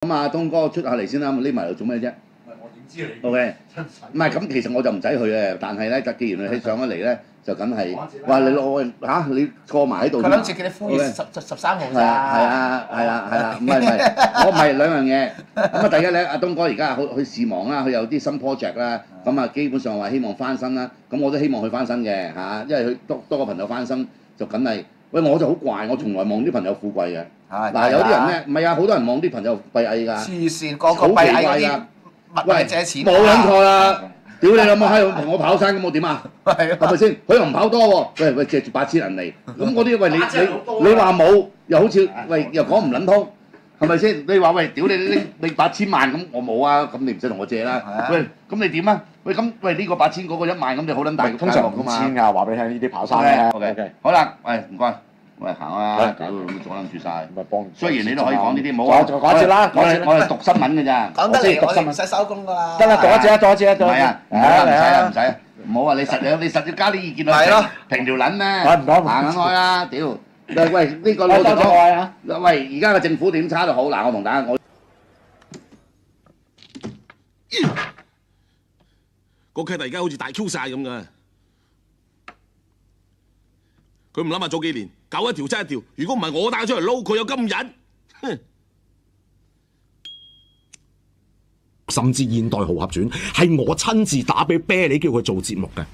咁啊，東哥出下嚟先啦，匿埋度做咩啫？我點知你？OK， 唔係咁，其實我就唔使去嘅，但係咧，既然你上咗嚟咧，就梗係話你攞嚇你過埋喺度。佢諗住叫你呼籲13號咋？係啊，唔係，我唔係兩樣嘢。咁啊，第一咧，阿東哥而家佢事忙啦，佢有啲新 project 啦，咁啊，基本上話希望翻身啦。咁我都希望佢翻身嘅嚇，因為佢多個朋友翻身就梗係。喂，我就好怪，我從來望啲朋友富貴嘅。嗱，有啲人咧，唔係啊，好多人望啲朋友閉翳㗎。黐線，個個閉翳嗰啲密密借錢。冇撚錯啦！屌你老母閪，同我跑山咁我點啊？係咪先？佢又唔跑多喎。喂，借住8000銀嚟，咁嗰啲喂你話冇，又好似喂又講唔撚通，係咪先？你話喂屌你8000萬咁我冇啊，咁你唔使同我借啦。喂，咁你點啊？喂咁喂呢個8000嗰個1萬咁你好撚大個通常5000㗎，話俾你聽呢啲跑山咧。OK， 好啦，喂唔該。喂，行啊！搞到咁阻撚住晒。雖然你都可以講呢啲，冇啊。講一節啦，我係讀新聞嘅咋。講得嚟，我哋唔使收工㗎啦。得啦，讀一節啊。唔係啊，唔使啊，唔好話你實要加啲意見落去。平條撚咩？行緊開啦，屌！喂，呢個老實講，喂，而家嘅政府點差就好嗱，我同大家個契弟而家好似大 Q 晒咁㗎。佢唔諗下早幾年搞一條真一條，如果唔係我帶佢出嚟撈，佢有今日。哼！甚至現代豪俠傳係我親自打俾啤梨叫佢做節目嘅。